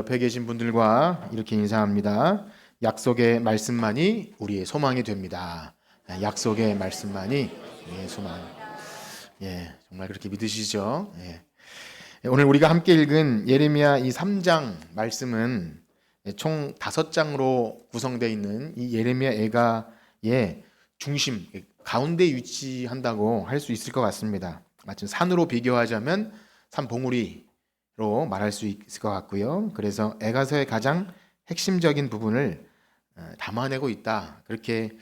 옆에 계신 분들과 이렇게 인사합니다. 약속의 말씀만이 우리의 소망이 됩니다. 약속의 말씀만이 우리의 소망. 정말 그렇게 믿으시죠? 오늘 우리가 함께 읽은 예레미야 이 3장 말씀은 총 5장으로 구성되어 있는 이 예레미야 애가의 중심, 가운데 위치한다고 할 수 있을 것 같습니다. 마침 산으로 비교하자면 산봉우리로 말할 수 있을 것 같고요. 그래서 애가서의 가장 핵심적인 부분을 담아내고 있다, 그렇게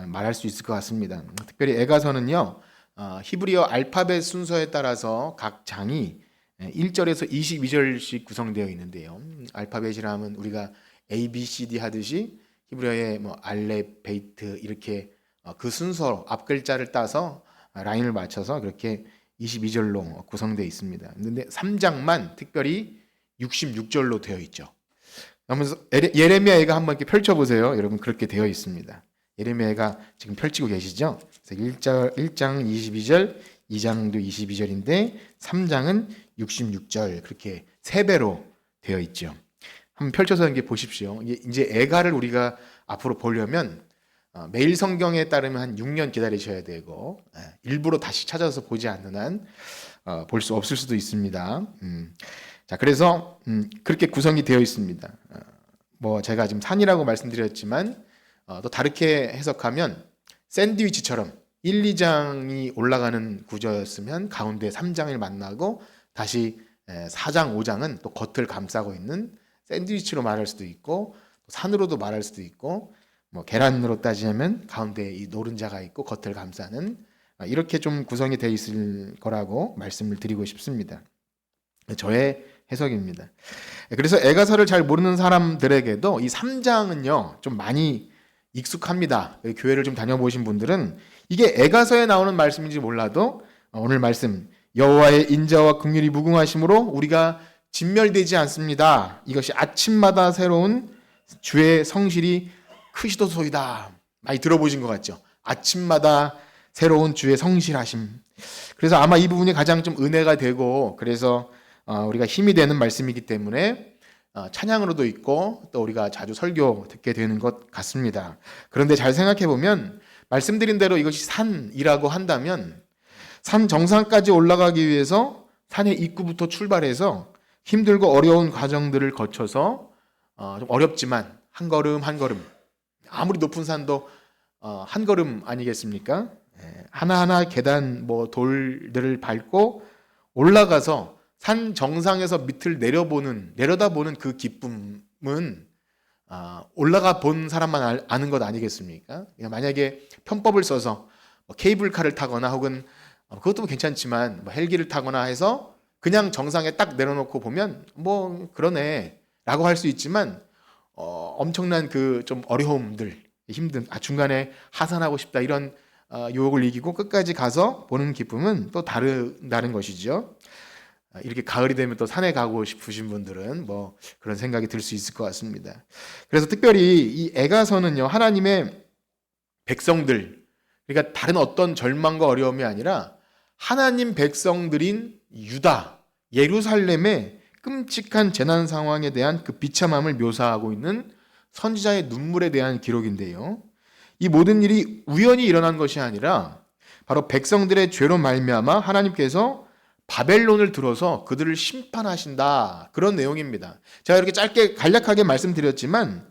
말할 수 있을 것 같습니다. 특별히 애가서는요, 히브리어 알파벳 순서에 따라서 각 장이 1절에서 22절씩 구성되어 있는데요. 알파벳이라면 우리가 A, B, C, D 하듯이 히브리어의 알렙, 베이트 이렇게 그 순서로 앞 글자를 따서 라인을 맞춰서 그렇게 22절로 구성되어 있습니다. 그런데 3장만 특별히 66절로 되어 있죠. 그러면서 예레미야가 한번 이렇게 펼쳐보세요. 여러분, 그렇게 되어 있습니다. 예레미야가 지금 펼치고 계시죠? 그래서 1장 22절, 2장도 22절인데 3장은 66절, 그렇게 3배로 되어 있죠. 한번 펼쳐서 이렇게 보십시오. 이제 애가를 우리가 앞으로 보려면 매일 성경에 따르면 한 6년 기다리셔야 되고, 일부러 다시 찾아서 보지 않는 한 볼 수 없을 수도 있습니다. 자, 그래서 그렇게 구성이 되어 있습니다. 제가 지금 산이라고 말씀드렸지만 또 다르게 해석하면 샌드위치처럼 1, 2장이 올라가는 구조였으면 가운데 3장을 만나고 다시 4장, 5장은 또 겉을 감싸고 있는 샌드위치로 말할 수도 있고, 산으로도 말할 수도 있고, 계란으로 따지면 가운데 이 노른자가 있고 겉을 감싸는, 이렇게 좀 구성이 되어 있을 거라고 말씀을 드리고 싶습니다. 저의 해석입니다. 그래서 애가서를 잘 모르는 사람들에게도 이 3장은요 좀 많이 익숙합니다. 교회를 좀 다녀보신 분들은 이게 애가서에 나오는 말씀인지 몰라도 오늘 말씀, 여호와의 인자와 긍휼이 무궁하심으로 우리가 진멸되지 않습니다. 이것이 아침마다 새로운 주의 성실이 크시도소이다. 많이 들어보신 것 같죠? 아침마다 새로운 주의 성실하심. 그래서 아마 이 부분이 가장 좀 은혜가 되고, 그래서 우리가 힘이 되는 말씀이기 때문에 찬양으로도 있고 또 우리가 자주 설교 듣게 되는 것 같습니다. 그런데 잘 생각해 보면 말씀드린 대로 이것이 산이라고 한다면 산 정상까지 올라가기 위해서 산의 입구부터 출발해서 힘들고 어려운 과정들을 거쳐서 좀 어렵지만 한 걸음 한 걸음, 아무리 높은 산도 한 걸음 아니겠습니까? 하나하나 계단 돌들을 밟고 올라가서 산 정상에서 밑을 내려다보는 그 기쁨은 올라가 본 사람만 아는 것 아니겠습니까? 만약에 편법을 써서 케이블카를 타거나 혹은 그것도 괜찮지만 헬기를 타거나 해서 그냥 정상에 딱 내려놓고 보면 그러네 라고 할 수 있지만 엄청난 그 좀 어려움들, 힘든, 중간에 하산하고 싶다 이런 유혹을 이기고 끝까지 가서 보는 기쁨은 또 다른 것이죠. 이렇게 가을이 되면 또 산에 가고 싶으신 분들은 그런 생각이 들 수 있을 것 같습니다. 그래서 특별히 이 애가서는요, 하나님의 백성들, 그러니까 다른 어떤 절망과 어려움이 아니라 하나님 백성들인 유다, 예루살렘의 끔찍한 재난 상황에 대한 그 비참함을 묘사하고 있는 선지자의 눈물에 대한 기록인데요. 이 모든 일이 우연히 일어난 것이 아니라 바로 백성들의 죄로 말미암아 하나님께서 바벨론을 들어서 그들을 심판하신다, 그런 내용입니다. 제가 이렇게 짧게 간략하게 말씀드렸지만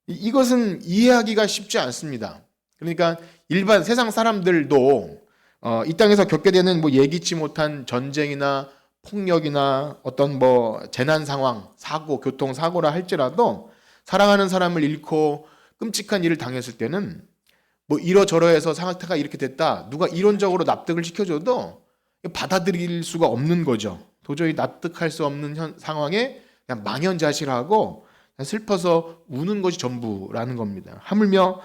이것은 이해하기가 쉽지 않습니다. 그러니까 일반 세상 사람들도 이 땅에서 겪게 되는 예기치 못한 전쟁이나 폭력이나 어떤 재난 상황, 사고, 교통사고라 할지라도 사랑하는 사람을 잃고 끔찍한 일을 당했을 때는 이러저러해서 상태가 이렇게 됐다, 누가 이론적으로 납득을 시켜줘도 받아들일 수가 없는 거죠. 도저히 납득할 수 없는 상황에 그냥 망연자실하고 그냥 슬퍼서 우는 것이 전부라는 겁니다. 하물며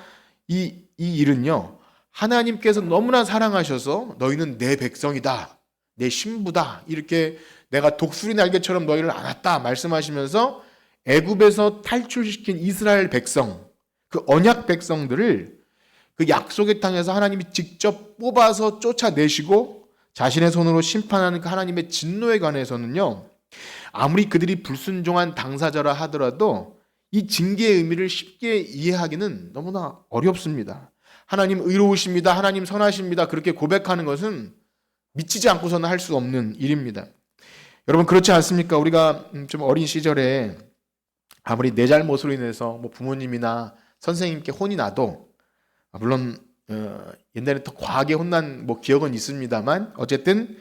이 일은요, 하나님께서 너무나 사랑하셔서 너희는 내 백성이다, 내 신부다, 이렇게 내가 독수리 날개처럼 너희를 안았다 말씀하시면서 애굽에서 탈출시킨 이스라엘 백성, 그 언약 백성들을 그 약속의 땅에서 하나님이 직접 뽑아서 쫓아내시고 자신의 손으로 심판하는 그 하나님의 진노에 관해서는요, 아무리 그들이 불순종한 당사자라 하더라도 이 징계의 의미를 쉽게 이해하기는 너무나 어렵습니다. 하나님 의로우십니다. 하나님 선하십니다. 그렇게 고백하는 것은 미치지 않고서는 할 수 없는 일입니다. 여러분 그렇지 않습니까? 우리가 좀 어린 시절에 아무리 내 잘못으로 인해서 뭐 부모님이나 선생님께 혼이 나도 물론 옛날에 더 과하게 혼난 뭐 기억은 있습니다만 어쨌든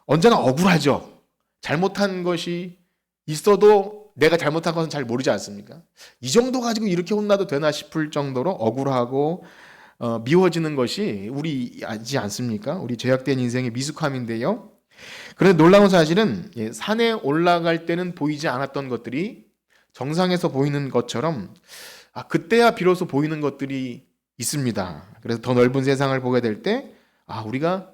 언제나 억울하죠. 잘못한 것이 있어도 내가 잘못한 것은 잘 모르지 않습니까? 이 정도 가지고 이렇게 혼나도 되나 싶을 정도로 억울하고 미워지는 것이 우리지 않습니까? 우리 죄악된 인생의 미숙함인데요. 그런데 놀라운 사실은 산에 올라갈 때는 보이지 않았던 것들이 정상에서 보이는 것처럼 그때야 비로소 보이는 것들이 있습니다. 그래서 더 넓은 세상을 보게 될 때 우리가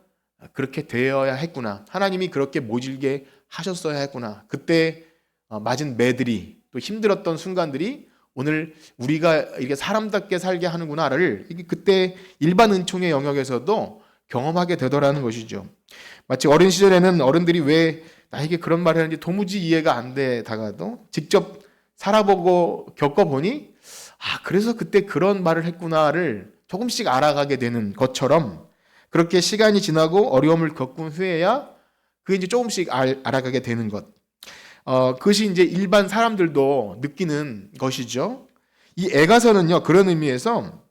그렇게 되어야 했구나. 하나님이 그렇게 모질게 하셨어야 했구나. 그때 맞은 매들이 또 힘들었던 순간들이 오늘 우리가 이렇게 사람답게 살게 하는구나를 그때 일반 은총의 영역에서도 경험하게 되더라는 것이죠. 마치 어린 시절에는 어른들이 왜 나에게 그런 말을 하는지 도무지 이해가 안 되다가도 직접 살아보고 겪어보니 그래서 그때 그런 말을 했구나를 조금씩 알아가게 되는 것처럼 그렇게 시간이 지나고 어려움을 겪은 후에야 그게 이제 조금씩 알아가게 되는 것. 그것이 이제 일반 사람들도 느끼는 것이죠. 이 애가서는요, 그런 의미에서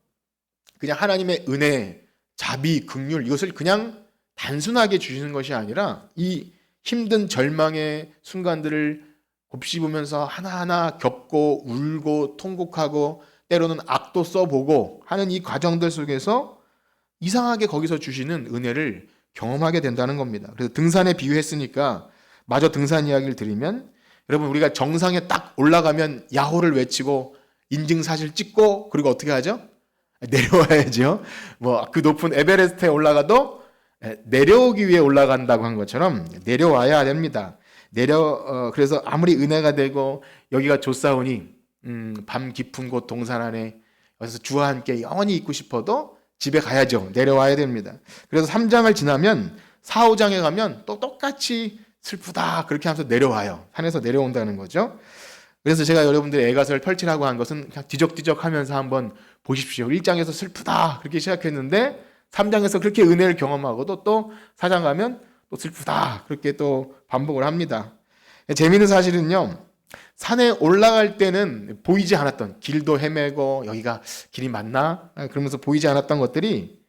그냥 하나님의 은혜, 자비, 긍휼 이것을 그냥 단순하게 주시는 것이 아니라 이 힘든 절망의 순간들을 곱씹으면서 하나하나 겪고 울고 통곡하고 때로는 악도 써보고 하는 이 과정들 속에서 이상하게 거기서 주시는 은혜를 경험하게 된다는 겁니다. 그래서 등산에 비유했으니까 마저 등산 이야기를 드리면 여러분 우리가 정상에 딱 올라가면 야호를 외치고 인증사실 찍고 그리고 어떻게 하죠? 내려와야죠. 뭐 그 높은 에베레스트에 올라가도 내려오기 위해 올라간다고 한 것처럼 내려와야 됩니다. 그래서 아무리 은혜가 되고 여기가 좋사오니 밤 깊은 곳 동산 안에 여기서 주와 함께 영원히 있고 싶어도 집에 가야죠. 내려와야 됩니다. 그래서 3장을 지나면 4, 5장에 가면 또 똑같이 슬프다 그렇게 하면서 내려와요. 산에서 내려온다는 거죠. 그래서 제가 여러분들의 애가서를 펼치라고 한 것은 그냥 뒤적뒤적 하면서 한번 보십시오. 1장에서 슬프다 그렇게 시작했는데 3장에서 그렇게 은혜를 경험하고도 또 4장 가면 또 슬프다 그렇게 또 반복을 합니다. 재미있는 사실은요. 산에 올라갈 때는 보이지 않았던 길도 헤매고 여기가 길이 맞나? 그러면서 보이지 않았던 것들이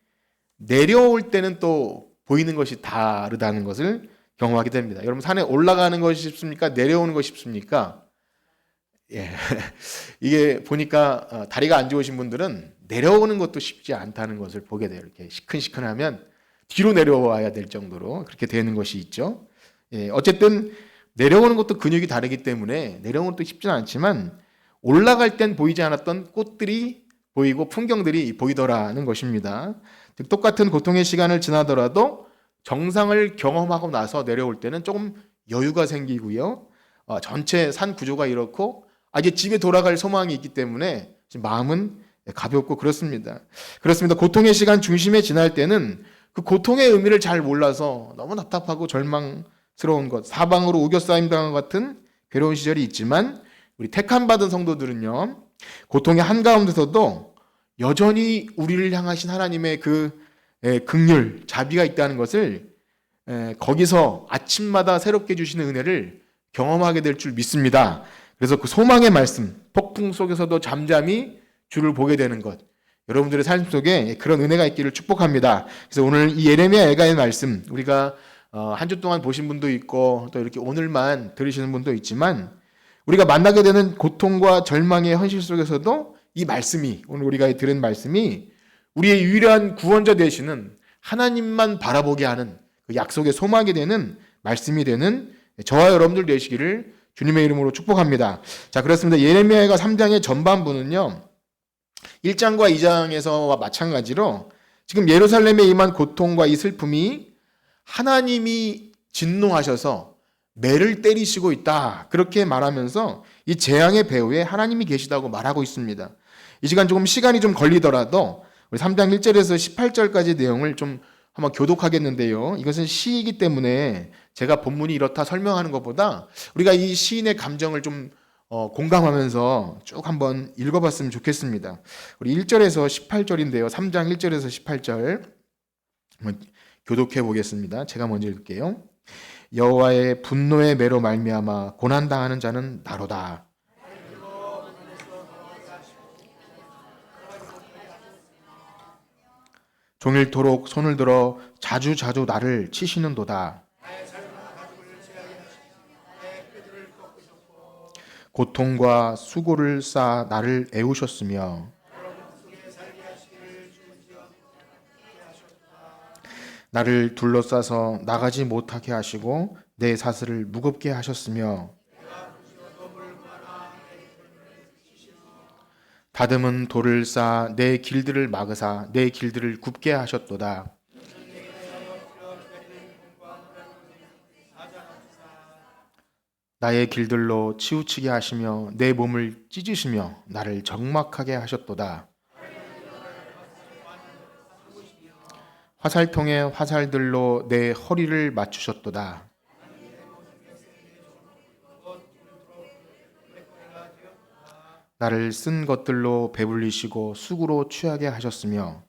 내려올 때는 또 보이는 것이 다르다는 것을 경험하게 됩니다. 여러분 산에 올라가는 것이 쉽습니까? 내려오는 것이 쉽습니까? 예. 이게 보니까 다리가 안 좋으신 분들은 내려오는 것도 쉽지 않다는 것을 보게 돼요. 이렇게 시큰시큰하면 뒤로 내려와야 될 정도로 그렇게 되는 것이 있죠. 예. 어쨌든 내려오는 것도 근육이 다르기 때문에 내려오는 것도 쉽지는 않지만 올라갈 땐 보이지 않았던 꽃들이 보이고 풍경들이 보이더라는 것입니다. 즉 똑같은 고통의 시간을 지나더라도 정상을 경험하고 나서 내려올 때는 조금 여유가 생기고요. 전체 산 구조가 이렇고 이제 집에 돌아갈 소망이 있기 때문에 마음은 가볍고 그렇습니다. 고통의 시간 중심에 지날 때는 그 고통의 의미를 잘 몰라서 너무 답답하고 절망스러운 것, 사방으로 우겨싸임 당한 것 같은 괴로운 시절이 있지만 우리 택함받은 성도들은요. 고통의 한가운데서도 여전히 우리를 향하신 하나님의 그 긍휼, 자비가 있다는 것을 거기서 아침마다 새롭게 주시는 은혜를 경험하게 될 줄 믿습니다. 그래서 그 소망의 말씀, 폭풍 속에서도 잠잠히 주를 보게 되는 것, 여러분들의 삶 속에 그런 은혜가 있기를 축복합니다. 그래서 오늘 이 예레미야 애가의 말씀, 우리가 한 주 동안 보신 분도 있고 또 이렇게 오늘만 들으시는 분도 있지만 우리가 만나게 되는 고통과 절망의 현실 속에서도 이 말씀이, 오늘 우리가 들은 말씀이 우리의 유일한 구원자 되시는 하나님만 바라보게 하는 그 약속의 소망이 되는 말씀이 되는 저와 여러분들 되시기를 주님의 이름으로 축복합니다. 자, 그렇습니다. 예레미야가 3장의 전반부는요. 1장과 2장에서와 마찬가지로 지금 예루살렘에 임한 고통과 이 슬픔이 하나님이 진노하셔서 매를 때리시고 있다. 그렇게 말하면서 이 재앙의 배후에 하나님이 계시다고 말하고 있습니다. 이 시간 조금 시간이 좀 걸리더라도 우리 3장 1절에서 18절까지 내용을 좀 한번 교독하겠는데요. 이것은 시이기 때문에 제가 본문이 이렇다 설명하는 것보다 우리가 이 시인의 감정을 좀 공감하면서 쭉 한번 읽어봤으면 좋겠습니다. 우리 1절에서 18절인데요. 3장 1절에서 18절 한번 교독해 보겠습니다. 제가 먼저 읽을게요. 여호와의 분노의 매로 말미암아 고난당하는 자는 나로다. 종일토록 손을 들어 자주 나를 치시는도다. 고통과 수고를 쌓아 나를 애우셨으며 나를 둘러싸서 나가지 못하게 하시고 내 사슬을 무겁게 하셨으며 다듬은 돌을 쌓아 내 길들을 막으사 내 길들을 굽게 하셨도다. 나의 길들로 치우치게 하시며 내 몸을 찢으시며 나를 적막하게 하셨도다. 화살통에 화살들로 내 허리를 맞추셨도다. 나를 쓴 것들로 배불리시고 쑥으로 취하게 하셨으며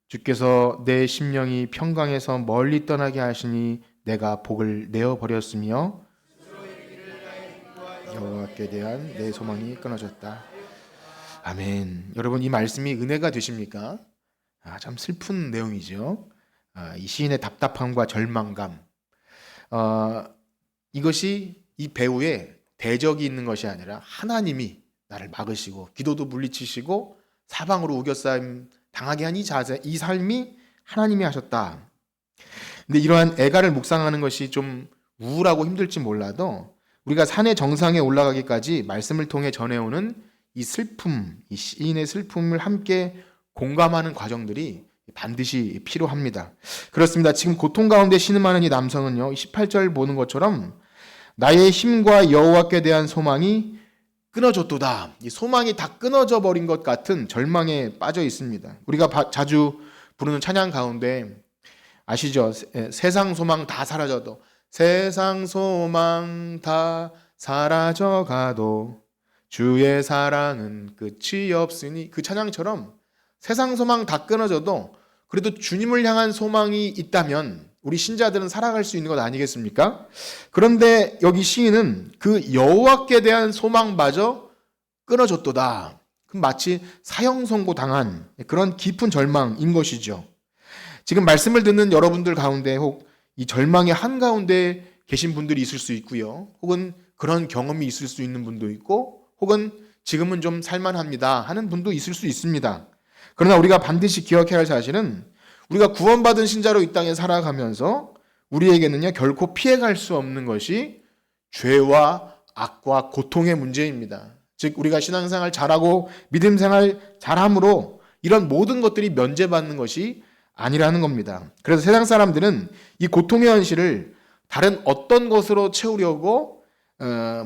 주께서 내 심령이 평강에서 멀리 떠나게 하시니 내가 복을 내어버렸으며 여호와께 대한 내 소망이 끊어졌다. 아멘. 여러분, 이 말씀이 은혜가 되십니까? 참 슬픈 내용이죠. 이 시인의 답답함과 절망감, 이것이 이 배우의 대적이 있는 것이 아니라 하나님이 나를 막으시고 기도도 물리치시고 사방으로 우겨싸임 당하게 한 이 자세, 이 삶이 하나님이 하셨다. 근데 이러한 애가를 묵상하는 것이 좀 우울하고 힘들지 몰라도 우리가 산의 정상에 올라가기까지 말씀을 통해 전해오는 이 슬픔, 이 시인의 슬픔을 함께 공감하는 과정들이 반드시 필요합니다. 그렇습니다. 지금 고통 가운데 신음하는 이 남성은요, 18절 보는 것처럼 나의 힘과 여호와께 대한 소망이 끊어졌도다. 이 소망이 다 끊어져 버린 것 같은 절망에 빠져 있습니다. 우리가 자주 부르는 찬양 가운데 아시죠? 세상 소망 다 사라져도 세상 소망 다 사라져가도 주의 사랑은 끝이 없으니, 그 찬양처럼 세상 소망 다 끊어져도 그래도 주님을 향한 소망이 있다면 우리 신자들은 살아갈 수 있는 것 아니겠습니까? 그런데 여기 시인은 그 여호와께 대한 소망마저 끊어졌도다. 마치 사형 선고 당한 그런 깊은 절망인 것이죠. 지금 말씀을 듣는 여러분들 가운데 혹 이 절망의 한가운데 계신 분들이 있을 수 있고요. 혹은 그런 경험이 있을 수 있는 분도 있고, 혹은 지금은 좀 살만합니다 하는 분도 있을 수 있습니다. 그러나 우리가 반드시 기억해야 할 사실은 우리가 구원받은 신자로 이 땅에 살아가면서 우리에게는요, 결코 피해갈 수 없는 것이 죄와 악과 고통의 문제입니다. 즉 우리가 신앙생활 잘하고 믿음생활 잘함으로 이런 모든 것들이 면제받는 것이 아니라는 겁니다. 그래서 세상 사람들은 이 고통의 현실을 다른 어떤 것으로 채우려고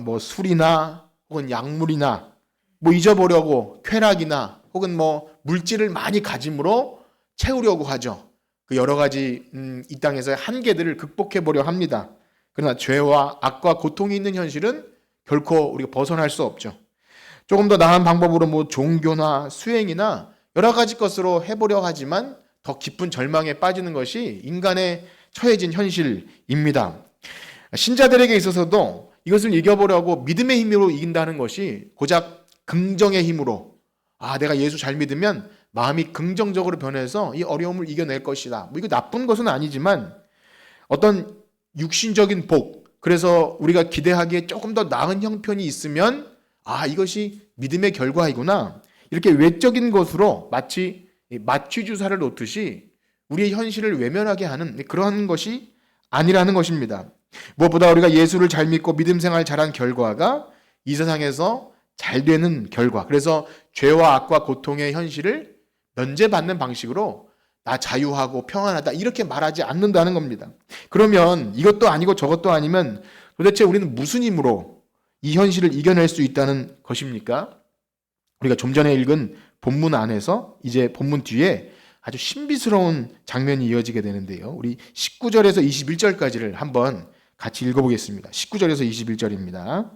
뭐 술이나 혹은 약물이나 뭐 잊어보려고 쾌락이나 혹은 뭐 물질을 많이 가짐으로 채우려고 하죠. 그 여러 가지 이 땅에서의 한계들을 극복해 보려 합니다. 그러나 죄와 악과 고통이 있는 현실은 결코 우리가 벗어날 수 없죠. 조금 더 나은 방법으로 뭐 종교나 수행이나 여러 가지 것으로 해보려 하지만 더 깊은 절망에 빠지는 것이 인간의 처해진 현실입니다. 신자들에게 있어서도 이것을 이겨보려고 믿음의 힘으로 이긴다는 것이 고작 긍정의 힘으로, 내가 예수 잘 믿으면 마음이 긍정적으로 변해서 이 어려움을 이겨낼 것이다. 뭐 이거 나쁜 것은 아니지만 어떤 육신적인 복, 그래서 우리가 기대하기에 조금 더 나은 형편이 있으면 이것이 믿음의 결과이구나. 이렇게 외적인 것으로 마치 마취 주사를 놓듯이 우리의 현실을 외면하게 하는 그러한 것이 아니라는 것입니다. 무엇보다 우리가 예수를 잘 믿고 믿음 생활 잘한 결과가 이 세상에서 잘 되는 결과. 그래서 죄와 악과 고통의 현실을 면제받는 방식으로 나 자유하고 평안하다 이렇게 말하지 않는다는 겁니다. 그러면 이것도 아니고 저것도 아니면 도대체 우리는 무슨 힘으로 이 현실을 이겨낼 수 있다는 것입니까? 우리가 좀 전에 읽은 본문 안에서 이제 본문 뒤에 아주 신비스러운 장면이 이어지게 되는데요. 우리 19절에서 21절까지를 한번 같이 읽어보겠습니다. 19절에서 21절입니다.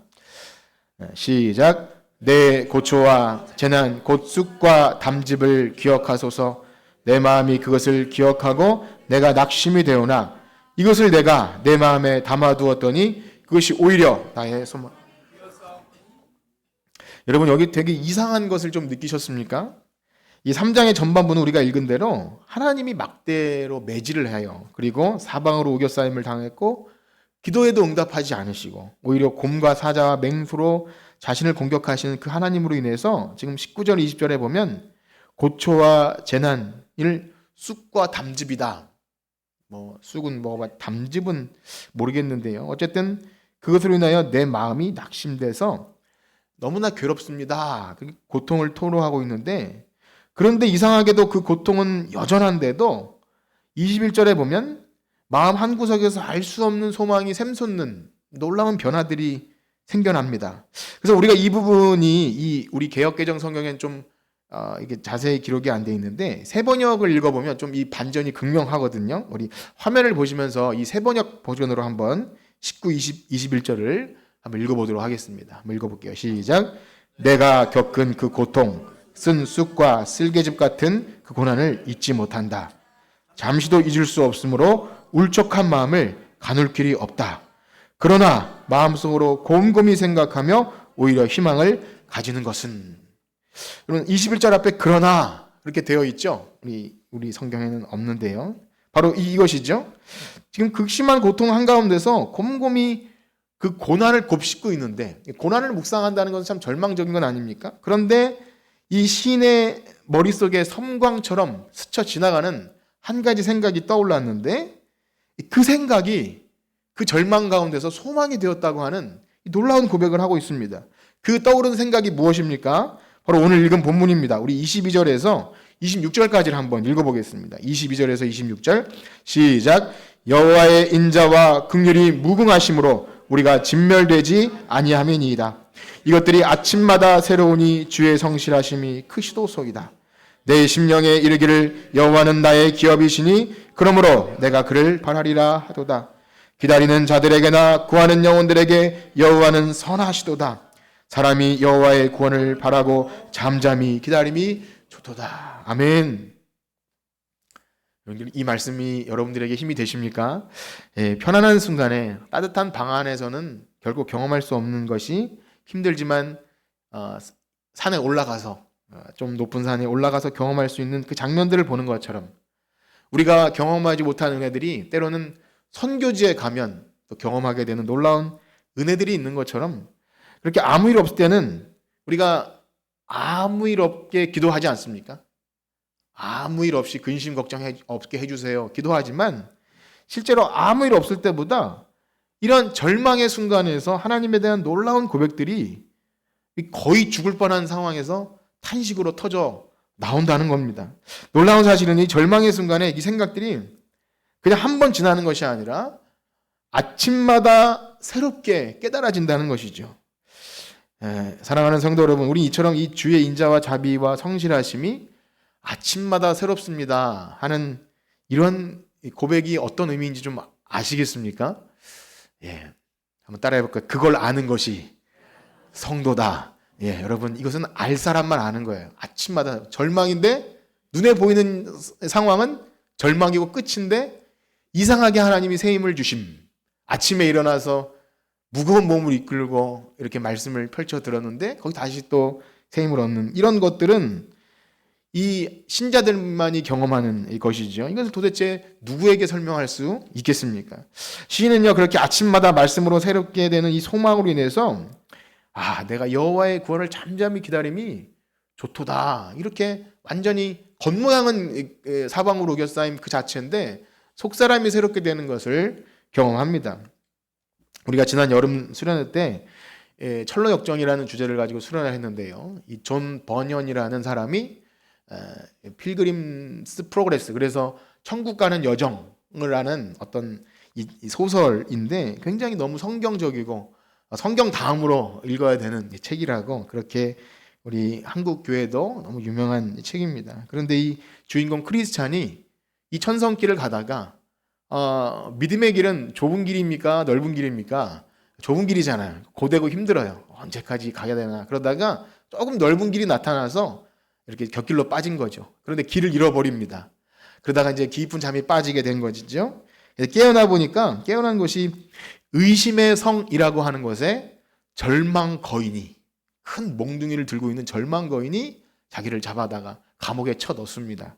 시작. 내 고초와 재난 곧 쑥과 담즙을 기억하소서. 내 마음이 그것을 기억하고 내가 낙심이 되오나 이것을 내가 내 마음에 담아두었더니 그것이 오히려 나의 소망. 여러분 여기 되게 이상한 것을 좀 느끼셨습니까? 이 3장의 전반부는 우리가 읽은 대로 하나님이 막대로 매질을 해요. 그리고 사방으로 우겨싸임을 당했고 기도에도 응답하지 않으시고 오히려 곰과 사자와 맹수로 자신을 공격하시는 그 하나님으로 인해서 지금 19절 20절에 보면 고초와 재난을 쑥과 담즙이다. 쑥은 담즙은 모르겠는데요. 어쨌든 그것으로 인하여 내 마음이 낙심돼서 너무나 괴롭습니다. 고통을 토로하고 있는데 그런데 이상하게도 그 고통은 여전한데도 21절에 보면 마음 한구석에서 알 수 없는 소망이 샘솟는 놀라운 변화들이 생겨납니다. 그래서 우리가 이 부분이 우리 개역개정 성경엔 좀 이게 자세히 기록이 안 돼 있는데 새번역을 읽어보면 좀 이 반전이 극명하거든요. 우리 화면을 보시면서 이 새번역 버전으로 한번 19, 20, 21절을 한번 읽어보도록 하겠습니다. 한번 읽어볼게요. 시작. 내가 겪은 그 고통, 쓴 쑥과 쓸개즙 같은 그 고난을 잊지 못한다. 잠시도 잊을 수 없으므로 울적한 마음을 가눌 길이 없다. 그러나 마음속으로 곰곰이 생각하며 오히려 희망을 가지는 것은. 여러분 21절 앞에 그러나 이렇게 되어 있죠. 우리 성경에는 없는데요. 바로 이것이죠. 지금 극심한 고통 한가운데서 곰곰이 그 고난을 곱씹고 있는데 고난을 묵상한다는 것은 참 절망적인 건 아닙니까? 그런데 이 시인의 머릿속에 섬광처럼 스쳐 지나가는 한 가지 생각이 떠올랐는데 그 생각이 그 절망 가운데서 소망이 되었다고 하는 놀라운 고백을 하고 있습니다. 그 떠오르는 생각이 무엇입니까? 바로 오늘 읽은 본문입니다. 우리 22절에서 26절까지를 한번 읽어보겠습니다. 22절에서 26절 시작. 여호와의 인자와 긍휼이 무궁하심으로 우리가 진멸되지 아니함이니이다. 이것들이 아침마다 새로우니 주의 성실하심이 크시도소이다. 내 심령에 이르기를 여호와는 나의 기업이시니 그러므로 내가 그를 바라리라 하도다. 기다리는 자들에게나 구하는 영혼들에게 여호와는 선하시도다. 사람이 여호와의 구원을 바라고 잠잠히 기다림이 좋도다. 아멘. 이 말씀이 여러분들에게 힘이 되십니까? 편안한 순간에 따뜻한 방 안에서는 결국 경험할 수 없는 것이 힘들지만 산에 올라가서 좀 높은 산에 올라가서 경험할 수 있는 그 장면들을 보는 것처럼 우리가 경험하지 못한 은혜들이 때로는 선교지에 가면 또 경험하게 되는 놀라운 은혜들이 있는 것처럼 그렇게 아무 일 없을 때는 우리가 아무 일 없게 기도하지 않습니까? 아무 일 없이 근심 걱정 없게 해주세요. 기도하지만 실제로 아무 일 없을 때보다 이런 절망의 순간에서 하나님에 대한 놀라운 고백들이 거의 죽을 뻔한 상황에서 탄식으로 터져 나온다는 겁니다. 놀라운 사실은 이 절망의 순간에 이 생각들이 그냥 한 번 지나는 것이 아니라 아침마다 새롭게 깨달아진다는 것이죠. 사랑하는 성도 여러분, 우리 이처럼 이 주의 인자와 자비와 성실하심이 아침마다 새롭습니다 하는 이런 고백이 어떤 의미인지 좀 아시겠습니까? 한번 따라해 볼까요? 그걸 아는 것이 성도다. 여러분 이것은 알 사람만 아는 거예요. 아침마다 절망인데 눈에 보이는 상황은 절망이고 끝인데 이상하게 하나님이 새 힘을 주심. 아침에 일어나서 무거운 몸을 이끌고 이렇게 말씀을 펼쳐 들었는데 거기 다시 또 새 힘을 얻는 이런 것들은 이 신자들만이 경험하는 것이죠. 이것을 도대체 누구에게 설명할 수 있겠습니까? 시인은요 그렇게 아침마다 말씀으로 새롭게 되는 이 소망으로 인해서 내가 여호와의 구원을 잠잠히 기다림이 좋도다. 이렇게 완전히 겉모양은 사방으로 우겨싸임 그 자체인데 속사람이 새롭게 되는 것을 경험합니다. 우리가 지난 여름 수련회 때 철로역정이라는 주제를 가지고 수련을 했는데요. 이 존 버년이라는 사람이 필그림스 프로그레스, 그래서 천국 가는 여정을 하는 어떤 이 소설인데 굉장히 너무 성경적이고 성경 다음으로 읽어야 되는 책이라고 그렇게 우리 한국 교회도 너무 유명한 책입니다. 그런데 이 주인공 크리스찬이 이 천성길을 가다가 믿음의 길은 좁은 길입니까? 넓은 길입니까? 좁은 길이잖아요. 고되고 힘들어요. 언제까지 가야 되나? 그러다가 조금 넓은 길이 나타나서 이렇게 곁길로 빠진 거죠. 그런데 길을 잃어버립니다. 그러다가 이제 깊은 잠이 빠지게 된 거죠. 깨어나 보니까 깨어난 곳이 의심의 성이라고 하는 곳에 절망 거인이, 큰 몽둥이를 들고 있는 절망 거인이 자기를 잡아다가 감옥에 쳐 넣습니다.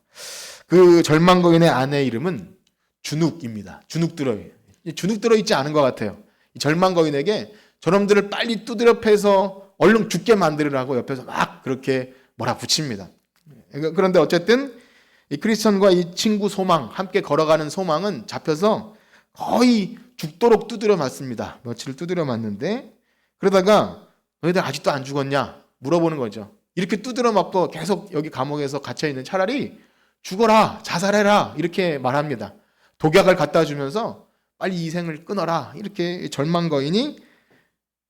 그 절망 거인의 아내 이름은 준욱입니다. 준욱 들어 있지 않은 것 같아요. 이 절망 거인에게 저놈들을 빨리 두드려 패서 얼른 죽게 만들으라고 옆에서 막 그렇게 몰아붙입니다. 그런데 어쨌든 이 크리스천과 이 친구 소망, 함께 걸어가는 소망은 잡혀서 거의 죽도록 두드려 맞습니다. 며칠 두드려 맞는데, 그러다가 너희들 아직도 안 죽었냐 물어보는 거죠. 이렇게 두드려 맞고 계속 여기 감옥에서 갇혀 있는 차라리 죽어라, 자살해라 이렇게 말합니다. 독약을 갖다 주면서 빨리 이 생을 끊어라 이렇게 절망 거인이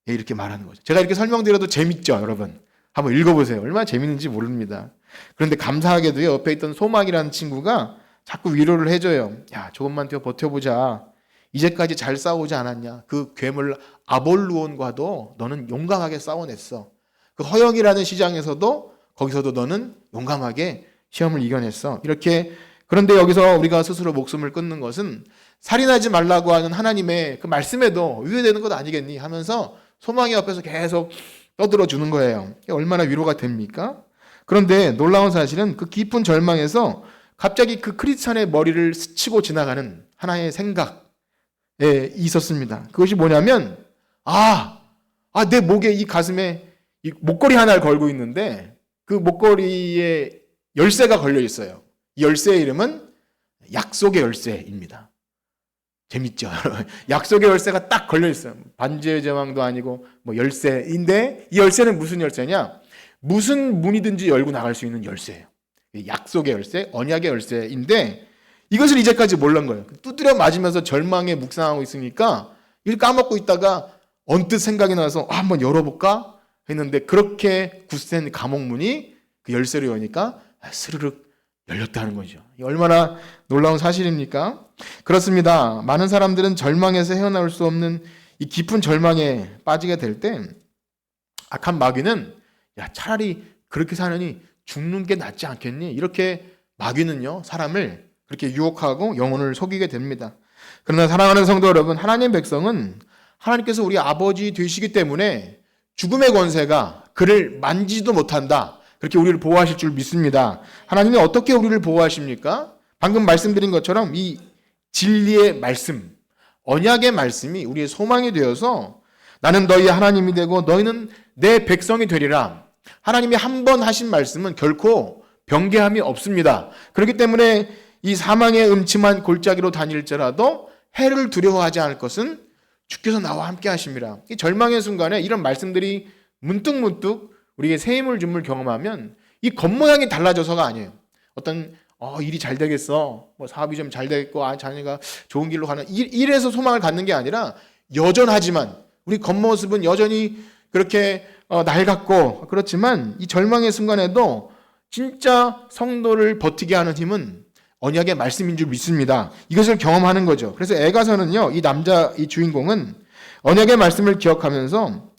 이렇게 말하는 거죠. 제가 이렇게 설명드려도 재밌죠, 여러분? 한번 읽어보세요. 얼마나 재밌는지 모릅니다. 그런데 감사하게도 옆에 있던 소망이라는 친구가 자꾸 위로를 해줘요. 야, 조금만 더 버텨보자. 이제까지 잘 싸우지 않았냐? 그 괴물 아볼루온과도 너는 용감하게 싸워냈어. 그 허영이라는 시장에서도 거기서도 너는 용감하게 시험을 이겨냈어. 이렇게. 그런데 여기서 우리가 스스로 목숨을 끊는 것은 살인하지 말라고 하는 하나님의 그 말씀에도 위배되는 것 아니겠니? 하면서 소망이 옆에서 계속 떠들어 주는 거예요. 얼마나 위로가 됩니까? 그런데 놀라운 사실은 그 깊은 절망에서 갑자기 그 크리스찬의 머리를 스치고 지나가는 하나의 생각에 있었습니다. 그것이 뭐냐면, 내 목에 이 가슴에 이 목걸이 하나를 걸고 있는데 그 목걸이에 열쇠가 걸려 있어요. 이 열쇠의 이름은 약속의 열쇠입니다. 재밌죠? 약속의 열쇠가 딱 걸려 있어요. 반지의 제왕도 아니고 뭐 열쇠인데, 이 열쇠는 무슨 열쇠냐? 무슨 문이든지 열고 나갈 수 있는 열쇠예요. 약속의 열쇠, 언약의 열쇠인데 이것을 이제까지 몰란 거예요. 두드려 맞으면서 절망에 묵상하고 있으니까 이를 까먹고 있다가 언뜻 생각이 나서 한번 열어볼까 했는데, 그렇게 굳센 감옥문이 그 열쇠로 여니까 스르륵 열렸다는 거죠. 얼마나 놀라운 사실입니까? 그렇습니다. 많은 사람들은 절망에서 헤어나올 수 없는 이 깊은 절망에 빠지게 될 때 악한 마귀는 차라리 그렇게 사느니 죽는 게 낫지 않겠니? 이렇게 마귀는요, 사람을 그렇게 유혹하고 영혼을 속이게 됩니다. 그러나 사랑하는 성도 여러분, 하나님 백성은 하나님께서 우리 아버지 되시기 때문에 죽음의 권세가 그를 만지지도 못한다. 그렇게 우리를 보호하실 줄 믿습니다. 하나님이 어떻게 우리를 보호하십니까? 방금 말씀드린 것처럼 이 진리의 말씀, 언약의 말씀이 우리의 소망이 되어서 나는 너희의 하나님이 되고 너희는 내 백성이 되리라. 하나님이 한 번 하신 말씀은 결코 변개함이 없습니다. 그렇기 때문에 이 사망의 음침한 골짜기로 다닐지라도 해를 두려워하지 않을 것은 주께서 나와 함께 하심이라. 이 절망의 순간에 이런 말씀들이 문득문득 우리에게 새 힘을 줌을 경험하면 이 겉모양이 달라져서가 아니에요. 어떤 일이 잘 되겠어, 뭐 사업이 좀 잘 되겠고, 자녀가 좋은 길로 가는, 이래서 소망을 갖는 게 아니라 여전하지만 우리 겉모습은 여전히 그렇게 낡았고 그렇지만 이 절망의 순간에도 진짜 성도를 버티게 하는 힘은 언약의 말씀인 줄 믿습니다. 이것을 경험하는 거죠. 그래서 애가서는요, 이 주인공은 언약의 말씀을 기억하면서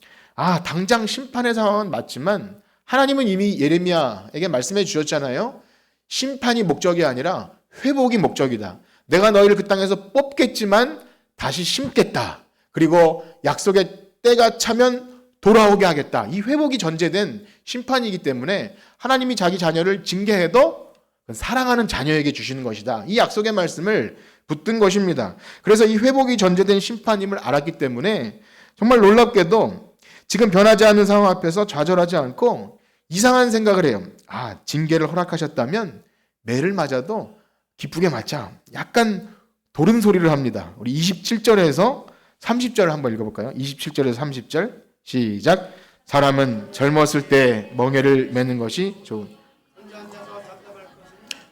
당장 심판의 상황은 맞지만 하나님은 이미 예레미야에게 말씀해 주셨잖아요. 심판이 목적이 아니라 회복이 목적이다. 내가 너희를 그 땅에서 뽑겠지만 다시 심겠다. 그리고 약속의 때가 차면 돌아오게 하겠다. 이 회복이 전제된 심판이기 때문에 하나님이 자기 자녀를 징계해도 사랑하는 자녀에게 주시는 것이다. 이 약속의 말씀을 붙든 것입니다. 그래서 이 회복이 전제된 심판임을 알았기 때문에 정말 놀랍게도 지금 변하지 않는 상황 앞에서 좌절하지 않고 이상한 생각을 해요. 징계를 허락하셨다면 매를 맞아도 기쁘게 맞자. 약간 도른 소리를 합니다. 우리 27절에서 30절을 한번 읽어볼까요? 27절에서 30절 시작. 사람은 젊었을 때 멍에를 매는 것이 좋은,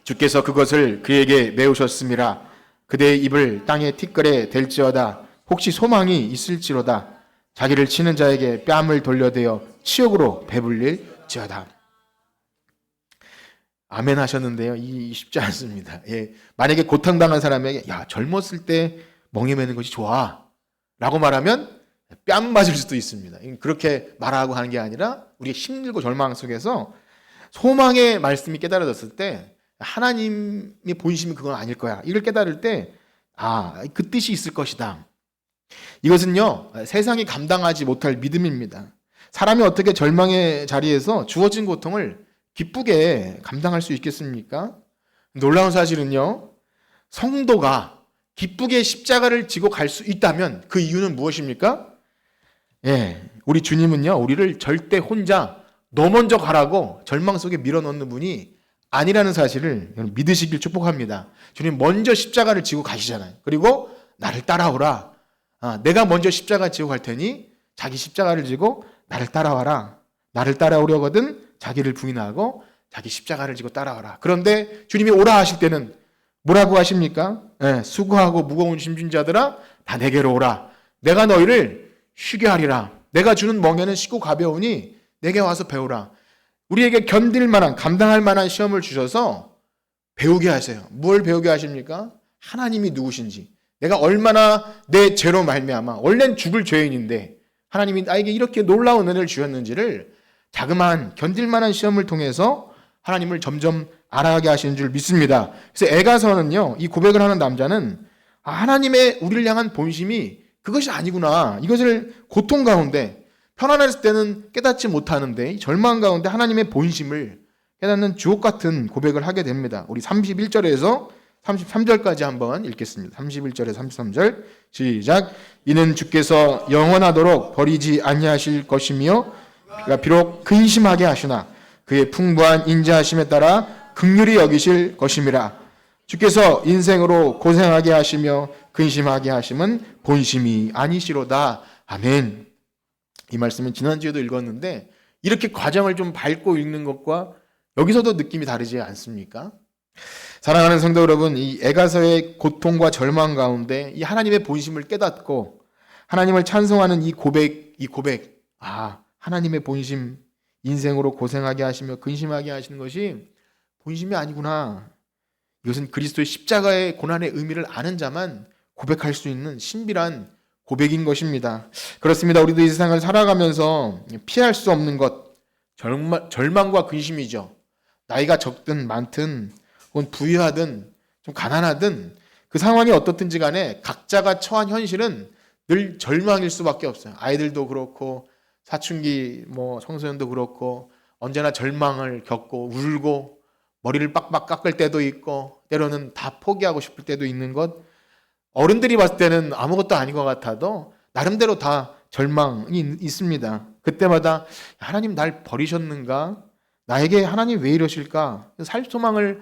주께서 그것을 그에게 메우셨음이라. 그대의 입을 땅에 티끌에 댈지어다. 혹시 소망이 있을지로다. 자기를 치는 자에게 뺨을 돌려대어 치욕으로 배불릴 될지어다. 아멘 하셨는데요. 이 쉽지 않습니다. 예, 만약에 고통당한 사람에게 야 젊었을 때 멍에 매는 것이 좋아 라고 말하면 뺨 맞을 수도 있습니다. 그렇게 말하고 하는 게 아니라 우리가 힘들고 절망 속에서 소망의 말씀이 깨달아졌을 때 하나님의 본심이 그건 아닐 거야. 이걸 깨달을 때 그 뜻이 있을 것이다. 이것은요 세상이 감당하지 못할 믿음입니다. 사람이 어떻게 절망의 자리에서 주어진 고통을 기쁘게 감당할 수 있겠습니까? 놀라운 사실은요 성도가 기쁘게 십자가를 지고 갈 수 있다면 그 이유는 무엇입니까? 우리 주님은요 우리를 절대 혼자 너 먼저 가라고 절망 속에 밀어넣는 분이 아니라는 사실을 믿으시길 축복합니다. 주님 먼저 십자가를 지고 가시잖아요. 그리고 나를 따라오라. 내가 먼저 십자가 지고 갈 테니 자기 십자가를 지고 나를 따라와라. 나를 따라오려거든 자기를 부인하고 자기 십자가를 지고 따라와라. 그런데 주님이 오라 하실 때는 뭐라고 하십니까? 수고하고 무거운 짐진 자들아 다 내게로 오라. 내가 너희를 쉬게 하리라. 내가 주는 멍에는 쉽고 가벼우니 내게 와서 배우라. 우리에게 견딜 만한 감당할 만한 시험을 주셔서 배우게 하세요. 뭘 배우게 하십니까? 하나님이 누구신지, 내가 얼마나 내 죄로 말미암아 원래는 죽을 죄인인데 하나님이 나에게 이렇게 놀라운 은혜를 주셨는지를 자그마한 견딜 만한 시험을 통해서 하나님을 점점 알아가게 하시는 줄 믿습니다. 그래서 에가서는요 이 고백을 하는 남자는 하나님의 우리를 향한 본심이 그것이 아니구나, 이것을 고통 가운데 편안했을 때는 깨닫지 못하는데 절망 가운데 하나님의 본심을 깨닫는 주옥 같은 고백을 하게 됩니다. 우리 31절에서 33절까지 한번 읽겠습니다. 31절에서 33절 시작. 이는 주께서 영원하도록 버리지 아니하실 것이며 그가 비록 근심하게 하시나 그의 풍부한 인자하심에 따라 긍휼히 여기실 것임이라. 주께서 인생으로 고생하게 하시며 근심하게 하심은 본심이 아니시로다. 아멘. 이 말씀은 지난주에도 읽었는데 이렇게 과정을 좀 밟고 읽는 것과 여기서도 느낌이 다르지 않습니까? 사랑하는 성도 여러분, 이 에가서의 고통과 절망 가운데 이 하나님의 본심을 깨닫고 하나님을 찬송하는 이 고백, 하나님의 본심, 인생으로 고생하게 하시며 근심하게 하시는 것이 본심이 아니구나. 이것은 그리스도의 십자가의 고난의 의미를 아는 자만 고백할 수 있는 신비한 고백인 것입니다. 그렇습니다. 우리도 이 세상을 살아가면서 피할 수 없는 것, 절망과 근심이죠. 나이가 적든 많든 혹은 부유하든 좀 가난하든 그 상황이 어떻든지 간에 각자가 처한 현실은 늘 절망일 수밖에 없어요. 아이들도 그렇고 사춘기 청소년도 그렇고 언제나 절망을 겪고 울고 머리를 빡빡 깎을 때도 있고 때로는 다 포기하고 싶을 때도 있는 것, 어른들이 봤을 때는 아무것도 아닌 것 같아도 나름대로 다 절망이 있습니다. 그때마다 하나님 날 버리셨는가? 나에게 하나님 왜 이러실까? 살소망이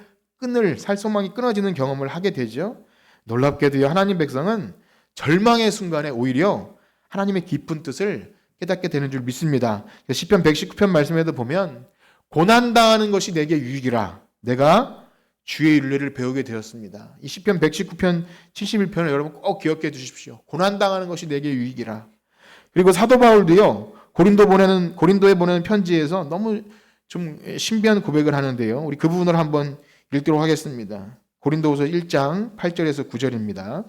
끊어지는 경험을 하게 되죠. 놀랍게도요, 하나님 백성은 절망의 순간에 오히려 하나님의 깊은 뜻을 깨닫게 되는 줄 믿습니다. 시편 119편 말씀에도 보면 고난당하는 것이 내게 유익이라 내가 주의 윤례를 배우게 되었습니다. 이 시편 119편 71편을 여러분 꼭 기억해 두십시오. 고난당하는 것이 내게 유익이라. 그리고 사도 바울도요, 고린도에 보내는 편지에서 너무 좀 신비한 고백을 하는데요. 우리 그 부분을 한번 읽도록 하겠습니다. 고린도후서 1장 8절에서 9절입니다.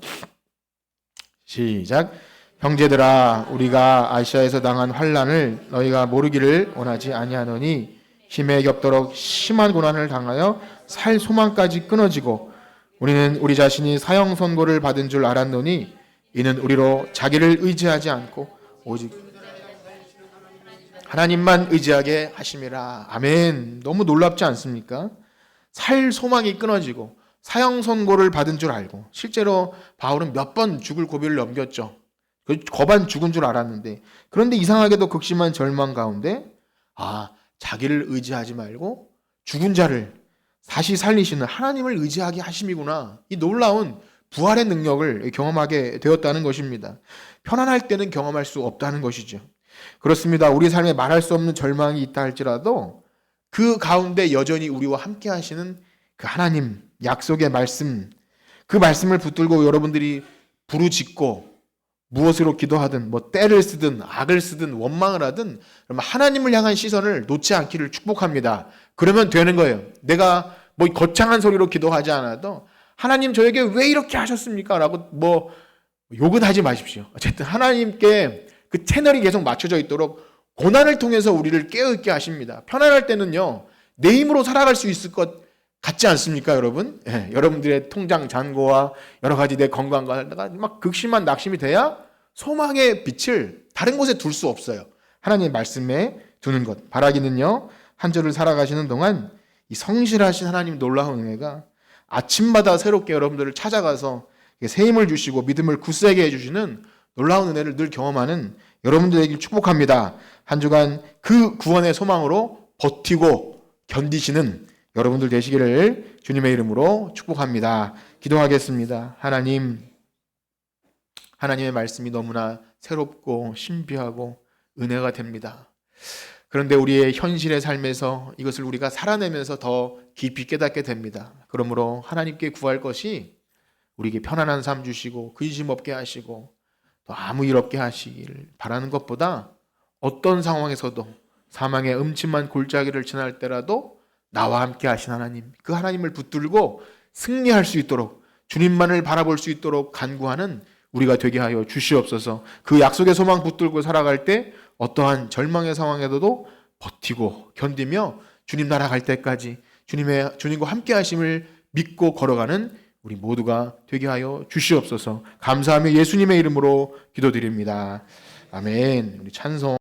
시작. 형제들아, 우리가 아시아에서 당한 환난을 너희가 모르기를 원하지 아니하노니 힘에 겹도록 심한 고난을 당하여 살 소망까지 끊어지고 우리는 우리 자신이 사형 선고를 받은 줄 알았노니 이는 우리로 자기를 의지하지 않고 오직 하나님만 의지하게 하심이라. 아멘. 너무 놀랍지 않습니까? 살 소망이 끊어지고 사형 선고를 받은 줄 알고, 실제로 바울은 몇 번 죽을 고비를 넘겼죠. 거반 죽은 줄 알았는데, 그런데 이상하게도 극심한 절망 가운데 자기를 의지하지 말고 죽은 자를 다시 살리시는 하나님을 의지하게 하심이구나. 이 놀라운 부활의 능력을 경험하게 되었다는 것입니다. 편안할 때는 경험할 수 없다는 것이죠. 그렇습니다. 우리 삶에 말할 수 없는 절망이 있다 할지라도 그 가운데 여전히 우리와 함께 하시는 그 하나님 약속의 말씀, 그 말씀을 붙들고 여러분들이 부르짖고 무엇으로 기도하든 뭐 때를 쓰든 악을 쓰든 원망을 하든 그러면 하나님을 향한 시선을 놓지 않기를 축복합니다. 그러면 되는 거예요. 내가 뭐 거창한 소리로 기도하지 않아도 하나님 저에게 왜 이렇게 하셨습니까? 라고 뭐 욕은 하지 마십시오. 어쨌든 하나님께 그 채널이 계속 맞춰져 있도록 고난을 통해서 우리를 깨어있게 하십니다. 편안할 때는요, 내 힘으로 살아갈 수 있을 것 같지 않습니까, 여러분? 예, 여러분들의 통장 잔고와 여러 가지 내 건강과 살다가 막 극심한 낙심이 돼야 소망의 빛을 다른 곳에 둘 수 없어요. 하나님의 말씀에 두는 것. 바라기는요, 한 주를 살아가시는 동안 이 성실하신 하나님 놀라운 은혜가 아침마다 새롭게 여러분들을 찾아가서 새 힘을 주시고 믿음을 굳세게 해주시는 놀라운 은혜를 늘 경험하는 여러분들에게 축복합니다. 한 주간 그 구원의 소망으로 버티고 견디시는 여러분들 되시기를 주님의 이름으로 축복합니다. 기도하겠습니다. 하나님, 하나님의 말씀이 너무나 새롭고 신비하고 은혜가 됩니다. 그런데 우리의 현실의 삶에서 이것을 우리가 살아내면서 더 깊이 깨닫게 됩니다. 그러므로 하나님께 구할 것이 우리에게 편안한 삶 주시고 근심 없게 하시고 또 아무 일 없게 하시기를 바라는 것보다 어떤 상황에서도 사망의 음침한 골짜기를 지날 때라도 나와 함께 하신 하나님, 그 하나님을 붙들고 승리할 수 있도록 주님만을 바라볼 수 있도록 간구하는 우리가 되게 하여 주시옵소서. 그 약속의 소망 붙들고 살아갈 때 어떠한 절망의 상황에서도 버티고 견디며 주님 나라 갈 때까지 주님과 함께 하심을 믿고 걸어가는 우리 모두가 되게 하여 주시옵소서. 감사하며 예수님의 이름으로 기도드립니다. 아멘. 우리 찬송